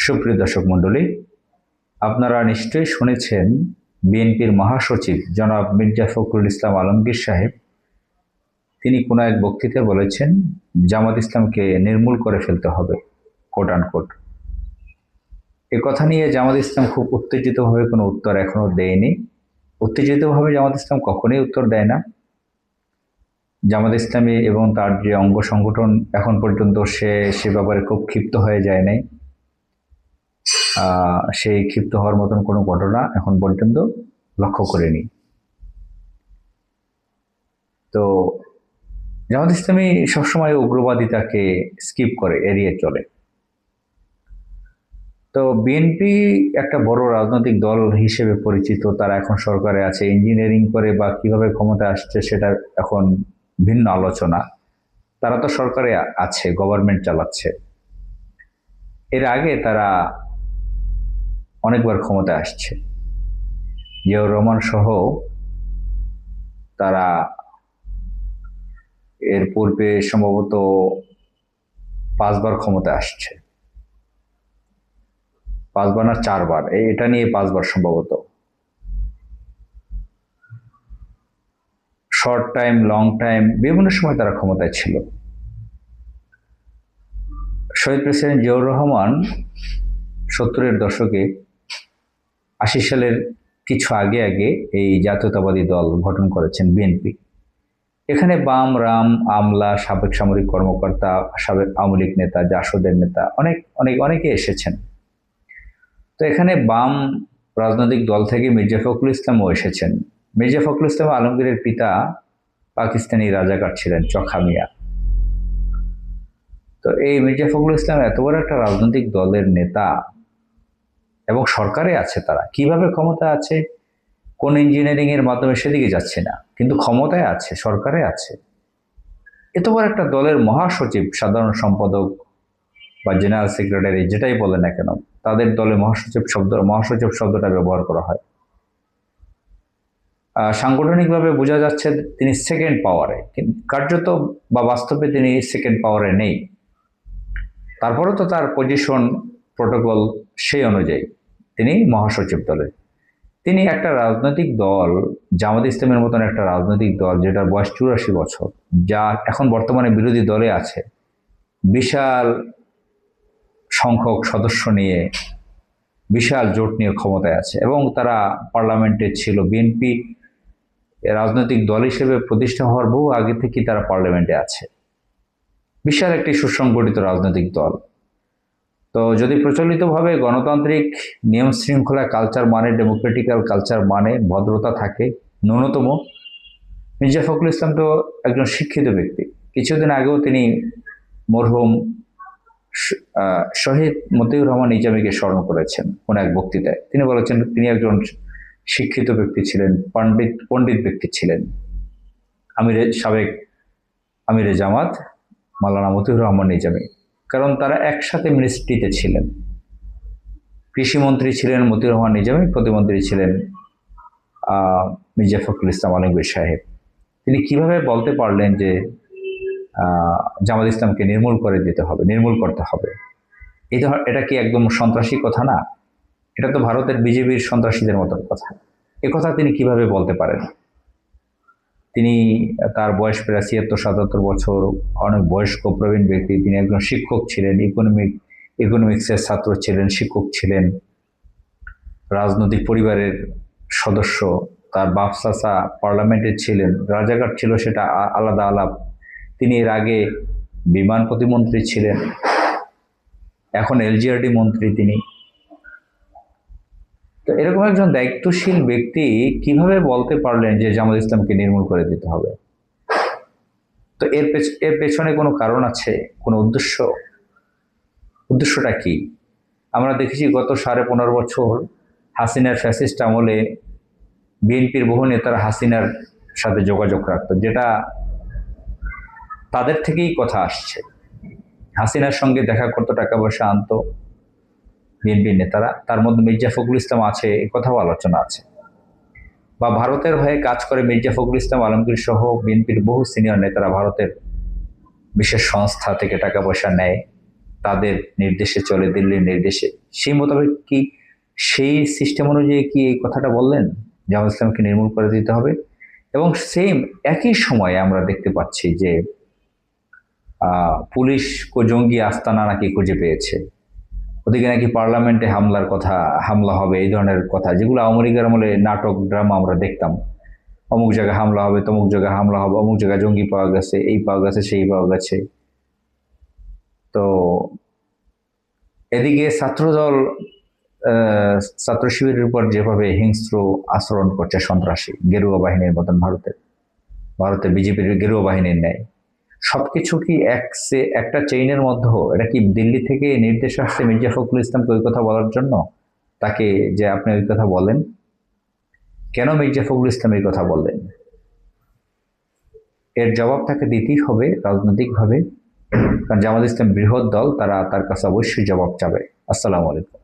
সুপ্রিয় দর্শক মণ্ডলী, আপনারা নিশ্চয়ই শুনেছেন বিএনপির মহাসচিব জনাব মির্জা ফখরুল ইসলাম আলমগীর সাহেব তিনি কোনো এক বক্তৃতায় বলেছেন জামাত ইসলামকে নির্মূল করে ফেলতে হবে, কোট আনকোট। এ কথা নিয়ে জামাত ইসলাম খুব উত্তেজিতভাবে কোনো উত্তর এখনো দেয়নি। উত্তেজিতভাবে জামাত ইসলাম কখনোই উত্তর দেয় না। জামাত ইসলামী এবং তার যে অঙ্গ সংগঠন এখন পর্যন্ত সে ব্যাপারে খুব ক্ষিপ্ত হয়ে যায় নাই। সেই ক্ষিপ্ত হওয়ার মতন কোনো ঘটনা এখন পর্যন্ত লক্ষ্য করিনি। তো জামাত ইসলামী সবসময় উগ্রবাদিতাকে স্কিপ করে, এড়িয়ে চলে। তো বিএনপি একটা বড় রাজনৈতিক দল হিসেবে পরিচিত, তারা এখন সরকারে আছে, ইঞ্জিনিয়ারিং করে বা কিভাবে ক্ষমতায় আসছে সেটা এখন ভিন্ন আলোচনা। তারা তো সরকারে আছে, গভর্নমেন্ট চালাচ্ছে। এর আগে তারা অনেকবার ক্ষমতায় আসছে, জিয়াউর রহমান সহ তারা এর পূর্বে সম্ভবত 5 বার ক্ষমতায় আসছে, 5 বার না 4 বার, এটা নিয়ে 5 বার সম্ভবত। শর্ট টাইম, লং টাইম, বিভিন্ন সময় তারা ক্ষমতায় ছিল। শহীদ প্রেসিডেন্ট জিয়াউর রহমান 70-এর দশকে 80 সালের কিছু আগে এই জাতীয়তাবাদী দল গঠন করেছেন বিএনপি। এখানে বাম, রাম, আমলা, সাবেক সামরিক কর্মকর্তা, সাবেক আওয়ামী লীগ নেতা, জাসদের নেতা অনেকে এসেছেন। তো এখানে বাম রাজনৈতিক দল থেকে মির্জা ফখরুল ইসলামও এসেছেন। মির্জা ফখরুল ইসলাম আলমগীরের পিতা পাকিস্তানি রাজাকার ছিলেন, চখা মিয়া। তো এই মির্জা ফখরুল ইসলাম এত বড় একটা রাজনৈতিক দলের নেতা এবং সরকারে আছে, তারা কিভাবে ক্ষমতা আছে, কোন ইঞ্জিনিয়ারিং এর মাধ্যমে সেদিকে যাচ্ছে না, কিন্তু ক্ষমতায় আছে, সরকারে আছে। এত বড় একটা দলের মহাসচিব, সাধারণ সম্পাদক বা জেনারেল সেক্রেটারি, যেটাই বলে না কেন, তাদের দলে মহাসচিব শব্দটা ব্যবহার করা হয়। সাংগঠনিকভাবে বোঝা যাচ্ছে তিনি সেকেন্ড পাওয়ারে, কার্যত বা বাস্তবে তিনি সেকেন্ড পাওয়ারে নেই। তারপরেও তো তার পজিশন, প্রোটোকল সেই অনুযায়ী তিনি মহাসচিব দলের। তিনি একটা রাজনৈতিক দল, জামাত ইসলামের মতন একটা রাজনৈতিক দল যেটার বয়স 84 বছর, যা এখন বর্তমানে বিরোধী দলে আছে, বিশাল সংখ্যক সদস্য নিয়ে, বিশাল জোট নিয়ে ক্ষমতায় আছে এবং তারা পার্লামেন্টে ছিল। বিএনপি রাজনৈতিক দল হিসেবে প্রতিষ্ঠা হওয়ার বহু আগে থেকেই তারা পার্লামেন্টে আছে। বিশাল একটি সুসংগঠিত রাজনৈতিক দল। তো যদি প্রচলিতভাবে গণতান্ত্রিক নিয়ম শৃঙ্খলা কালচার মানে, ডেমোক্রেটিক্যাল কালচার মানে ভদ্রতা থাকে ন্যূনতম, মির্জা ফখরুল ইসলাম তো একজন শিক্ষিত ব্যক্তি। কিছুদিন আগেও তিনি মরহুম শহীদ মতিউর রহমান নিজামীকে স্মরণ করেছেন কোন এক বক্তৃতায়। তিনি বলেছেন তিনি একজন শিক্ষিত ব্যক্তি ছিলেন, পণ্ডিত ব্যক্তি ছিলেন। সাবেক আমিরে জামাত মাওলানা মতিউর রহমান নিজামী, কারণ তারা একসাথে মিনিস্ট্রিতে ছিলেন। কৃষিমন্ত্রী ছিলেন মতিউর রহমান নিজামী, প্রতিমন্ত্রী ছিলেন মির্জা ফখরুল ইসলাম আলমগীর সাহেব। তিনি কিভাবে বলতে পারলেন যে জামাত ইসলামকে নির্মূল করতে হবে? এটা কি একদম সন্ত্রাসী কথা না? এটা তো ভারতের বিজেপির সন্ত্রাসীদের মতন কথা। কথা তিনি কিভাবে বলতে পারেন? তার বয়স প্রায় 76-77 বছর, অনেক বয়স্ক প্রবীণ ব্যক্তি। তিনি একজন শিক্ষক ছিলেন, ইকোনমিক্সের ছাত্র ছিলেন, শিক্ষক ছিলেন, রাজনৈতিক পরিবারের সদস্য। তার বাপ চাচা পার্লামেন্টে ছিলেন, রাজাকার ছিল সেটা আলাদা আলাপ। তিনি এর আগে বিমান প্রতিমন্ত্রী ছিলেন, এখন এলজিআরডি মন্ত্রী তিনি। তো এরকম একজন দায়িত্বশীল ব্যক্তি কিভাবে বলতে পারলেন যে জামাত ইসলামকে নির্মূল করে দিতে হবে? তো এর পেছনে কোনো কারণ আছে, কোনো উদ্দেশ্যটা কি? আমরা দেখেছি গত 15.5 বছর হাসিনার ফ্যাসিস্ট আমলে বিএনপির বহু নেতারা হাসিনার সাথে যোগাযোগ রাখত, যেটা তাদের থেকেই কথা আসছে। হাসিনার সঙ্গে দেখা করতে, টাকা পয়সা আনতো বিএনপির নেতারা, তার মধ্যে মির্জা ফখরুল ইসলাম আছে, এ কথাও আলোচনা আছে। বা ভারতের হয়ে কাজ করে মির্জা ফখরুল ইসলাম আলমগীর সহ বিএনপির বহু সিনিয়র নেতারা ভারতের বিশেষ সংস্থা থেকে টাকা পয়সা নেয়, তাদের নির্দেশে চলে, দিল্লির নির্দেশে, সেই মোতাবেক কি, সেই সিস্টেম অনুযায়ী কি এই কথাটা বললেন জামাত ইসলামকে নির্মূল করে দিতে হবে? এবং সেম একই সময়ে আমরা দেখতে পাচ্ছি যে পুলিশ জঙ্গি আস্তানা নাকি খুঁজে পেয়েছে, ওদিকে নাকি পার্লামেন্টে হামলা হবে, এই ধরনের কথা যেগুলো আওয়ামী লীগের আমলে নাটক ড্রামা আমরা দেখতাম। অমুক জায়গায় হামলা হবে, তমুক জায়গায় হামলা হবে, অমুক জায়গায় জঙ্গি পাওয়া গেছে, এই পাওয়া গেছে, সেই পাওয়া গেছে। তো এদিকে ছাত্রদল ছাত্র শিবিরের উপর যেভাবে হিংস্র আচরণ করছে, সন্ত্রাসী গেরুয়া বাহিনীর মতন, ভারতের বিজেপির গেরুয়া বাহিনীর ন্যায়, সবকিছু কি একটা চেইনের মধ্যে? এটা কি দিল্লি থেকে নির্দেশ আসছে মির্জা ফখরুল ইসলামকে ওই কথা বলার জন্য, তাকে যে আপনি ওই কথা বলেন? কেন মির্জা ফখরুল ইসলাম এই কথা বললেন? এর জবাব তাকে দিতেই হবে রাজনৈতিকভাবে, কারণ জামাত ইসলাম বৃহৎ দল, তার কাছে অবশ্যই জবাব চাবে। আসসালামু আলাইকুম।